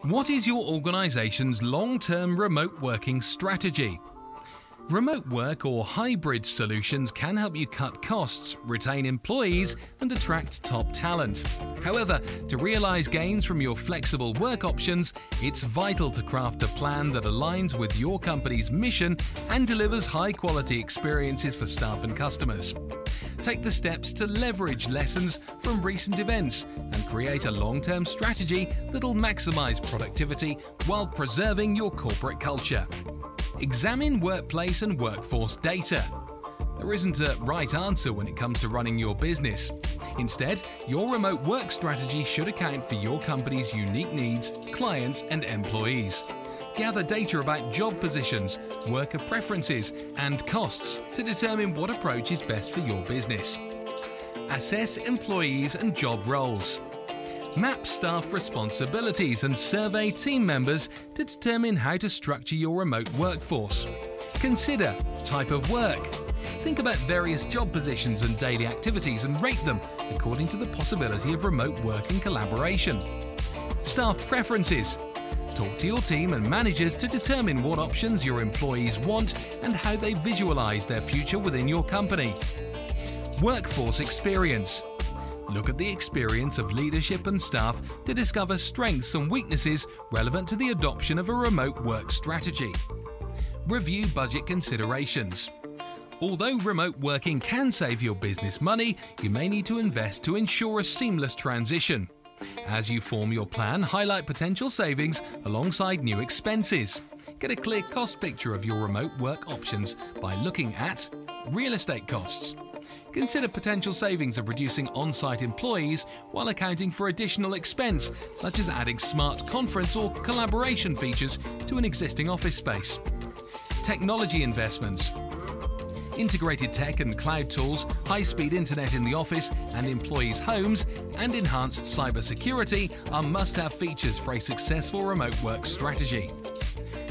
What is your organization's long-term remote working strategy? Remote work or hybrid solutions can help you cut costs, retain employees, and attract top talent. However, to realize gains from your flexible work options, it's vital to craft a plan that aligns with your company's mission and delivers high-quality experiences for staff and customers. Take the steps to leverage lessons from recent events and create a long-term strategy that'll maximize productivity while preserving your corporate culture. Examine workplace and workforce data. There isn't a right answer when it comes to running your business. Instead, your remote work strategy should account for your company's unique needs, clients, and employees. Gather data about job positions, worker preferences, and costs to determine what approach is best for your business. Assess employees and job roles. Map staff responsibilities and survey team members to determine how to structure your remote workforce. Consider type of work. Think about various job positions and daily activities and rate them according to the possibility of remote work and collaboration. Staff preferences. Talk to your team and managers to determine what options your employees want and how they visualize their future within your company. Workforce experience. Look at the experience of leadership and staff to discover strengths and weaknesses relevant to the adoption of a remote work strategy. Review budget considerations. Although remote working can save your business money, you may need to invest to ensure a seamless transition. As you form your plan, highlight potential savings alongside new expenses. Get a clear cost picture of your remote work options by looking at real estate costs. Consider potential savings of reducing on-site employees while accounting for additional expense, such as adding smart conference or collaboration features to an existing office space. Technology investments. Integrated tech and cloud tools, high-speed internet in the office and employees' homes, and enhanced cybersecurity are must-have features for a successful remote work strategy.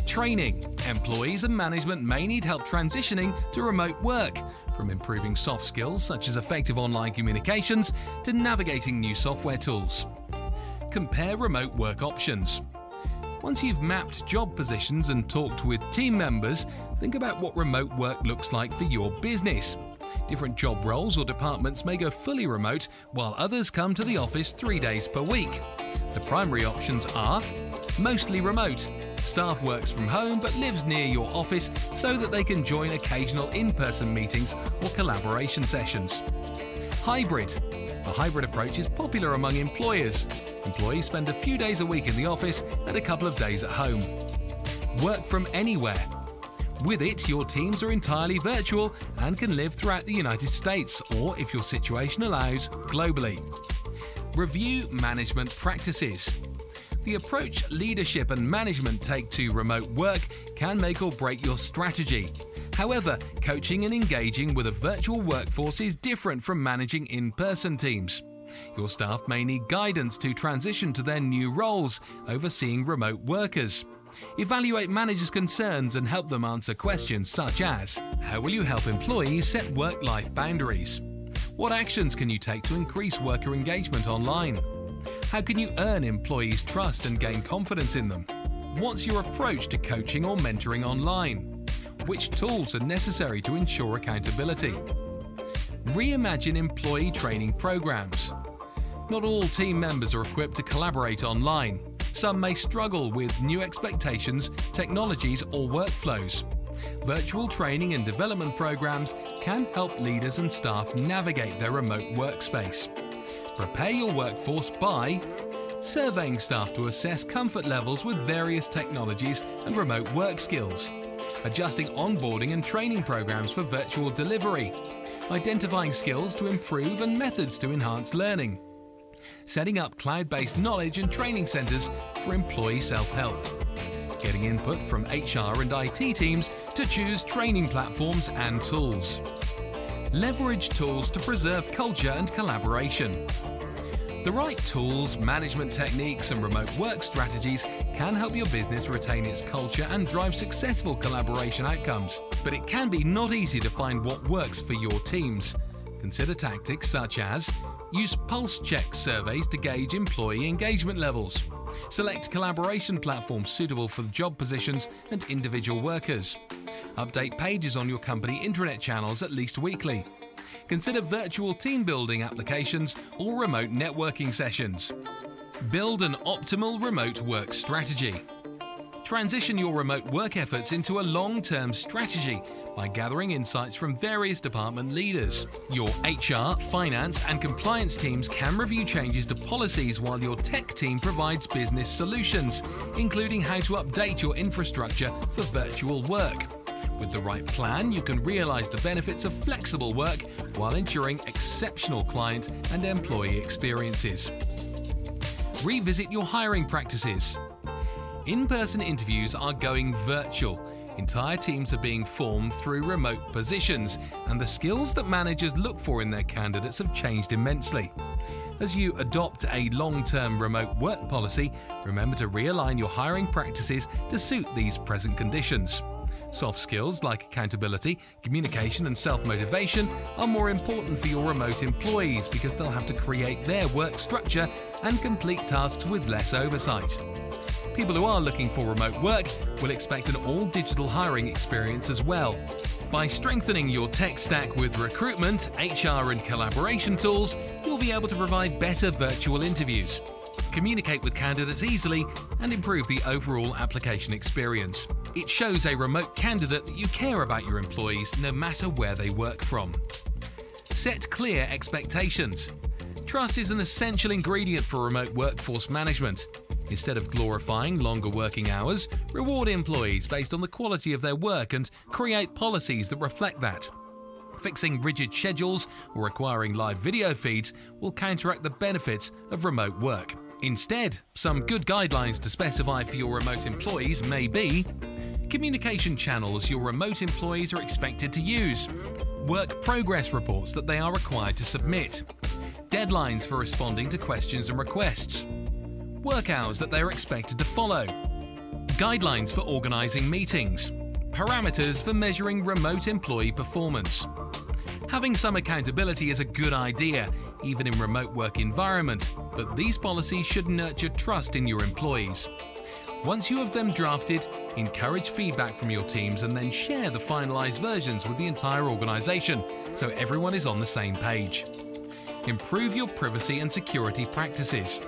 Training. Employees and management may need help transitioning to remote work, from improving soft skills such as effective online communications to navigating new software tools. Compare remote work options. Once you've mapped job positions and talked with team members, think about what remote work looks like for your business. Different job roles or departments may go fully remote, while others come to the office 3 days per week. The primary options are mostly remote. Staff works from home but lives near your office so that they can join occasional in-person meetings or collaboration sessions. Hybrid. The hybrid approach is popular among employers. Employees spend a few days a week in the office and a couple of days at home. Work from anywhere. With it, your teams are entirely virtual and can live throughout the United States or, if your situation allows, globally. Review management practices. The approach leadership and management take to remote work can make or break your strategy. However, coaching and engaging with a virtual workforce is different from managing in-person teams. Your staff may need guidance to transition to their new roles, overseeing remote workers. Evaluate managers' concerns and help them answer questions such as: how will you help employees set work-life boundaries? What actions can you take to increase worker engagement online? How can you earn employees' trust and gain confidence in them? What's your approach to coaching or mentoring online? Which tools are necessary to ensure accountability? Reimagine employee training programs. Not all team members are equipped to collaborate online. Some may struggle with new expectations, technologies, or workflows. Virtual training and development programs can help leaders and staff navigate their remote workspace. Prepare your workforce by surveying staff to assess comfort levels with various technologies and remote work skills, adjusting onboarding and training programs for virtual delivery, identifying skills to improve and methods to enhance learning, setting up cloud-based knowledge and training centers for employee self-help, getting input from HR and IT teams to choose training platforms and tools. Leverage tools to preserve culture and collaboration. The right tools, management techniques, and remote work strategies can help your business retain its culture and drive successful collaboration outcomes. But it can be not easy to find what works for your teams. Consider tactics such as use pulse check surveys to gauge employee engagement levels. Select collaboration platforms suitable for job positions and individual workers. Update pages on your company intranet channels at least weekly. Consider virtual team building applications or remote networking sessions. Build an optimal remote work strategy. Transition your remote work efforts into a long-term strategy by gathering insights from various department leaders. Your HR, finance and compliance teams can review changes to policies while your tech team provides business solutions, including how to update your infrastructure for virtual work. With the right plan, you can realize the benefits of flexible work while ensuring exceptional client and employee experiences. Revisit your hiring practices. In-person interviews are going virtual. Entire teams are being formed through remote positions, and the skills that managers look for in their candidates have changed immensely. As you adopt a long-term remote work policy, remember to realign your hiring practices to suit these present conditions. Soft skills like accountability, communication and self-motivation are more important for your remote employees because they'll have to create their work structure and complete tasks with less oversight. People who are looking for remote work will expect an all-digital hiring experience as well. By strengthening your tech stack with recruitment, HR and collaboration tools, you'll be able to provide better virtual interviews, communicate with candidates easily, and improve the overall application experience. It shows a remote candidate that you care about your employees no matter where they work from. Set clear expectations. Trust is an essential ingredient for remote workforce management. Instead of glorifying longer working hours, reward employees based on the quality of their work and create policies that reflect that. Fixing rigid schedules or requiring live video feeds will counteract the benefits of remote work. Instead, some good guidelines to specify for your remote employees may be communication channels your remote employees are expected to use, work progress reports that they are required to submit, deadlines for responding to questions and requests, work hours that they are expected to follow, guidelines for organising meetings, parameters for measuring remote employee performance. Having some accountability is a good idea, even in remote work environment, but these policies should nurture trust in your employees. Once you have them drafted, encourage feedback from your teams and then share the finalised versions with the entire organisation so everyone is on the same page. Improve your privacy and security practices.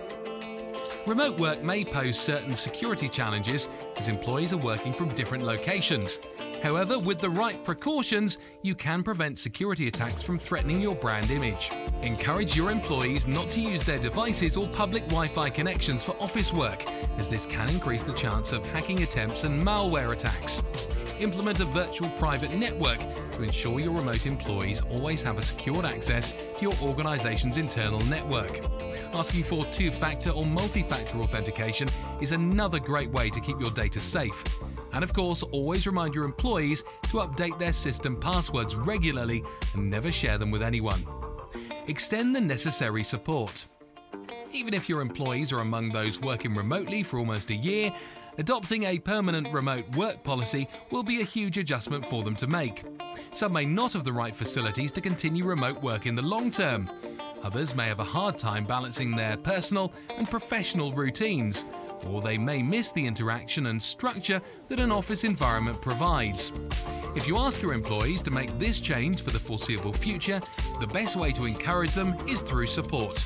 Remote work may pose certain security challenges as employees are working from different locations. However, with the right precautions, you can prevent security attacks from threatening your brand image. Encourage your employees not to use their devices or public Wi-Fi connections for office work, as this can increase the chance of hacking attempts and malware attacks. Implement a virtual private network to ensure your remote employees always have a secured access to your organization's internal network. Asking for two-factor or multi-factor authentication is another great way to keep your data safe. And of course, always remind your employees to update their system passwords regularly and never share them with anyone. Extend the necessary support. Even if your employees are among those working remotely for almost a year, adopting a permanent remote work policy will be a huge adjustment for them to make. Some may not have the right facilities to continue remote work in the long term. Others may have a hard time balancing their personal and professional routines, or they may miss the interaction and structure that an office environment provides. If you ask your employees to make this change for the foreseeable future, the best way to encourage them is through support.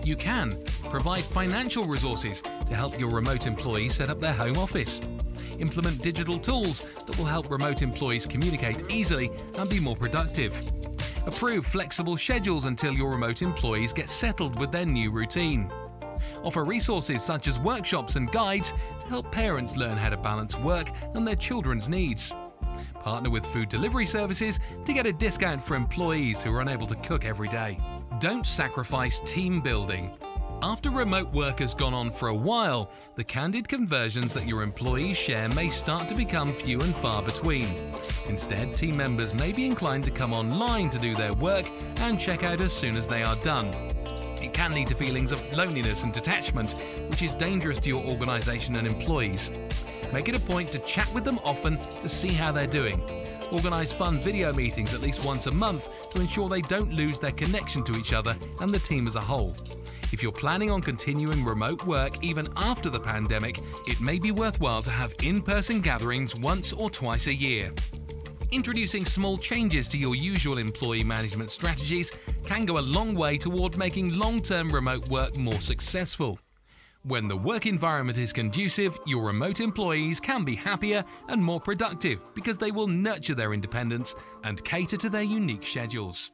You can provide financial resources to help your remote employees set up their home office. Implement digital tools that will help remote employees communicate easily and be more productive. Approve flexible schedules until your remote employees get settled with their new routine. Offer resources such as workshops and guides to help parents learn how to balance work and their children's needs. Partner with food delivery services to get a discount for employees who are unable to cook every day. Don't sacrifice team building. After remote work has gone on for a while, the candid conversions that your employees share may start to become few and far between. Instead, team members may be inclined to come online to do their work and check out as soon as they are done. It can lead to feelings of loneliness and detachment, which is dangerous to your organisation and employees. Make it a point to chat with them often to see how they're doing. Organise fun video meetings at least once a month to ensure they don't lose their connection to each other and the team as a whole. If you're planning on continuing remote work even after the pandemic, it may be worthwhile to have in-person gatherings once or twice a year. Introducing small changes to your usual employee management strategies can go a long way toward making long-term remote work more successful. When the work environment is conducive, your remote employees can be happier and more productive because they will nurture their independence and cater to their unique schedules.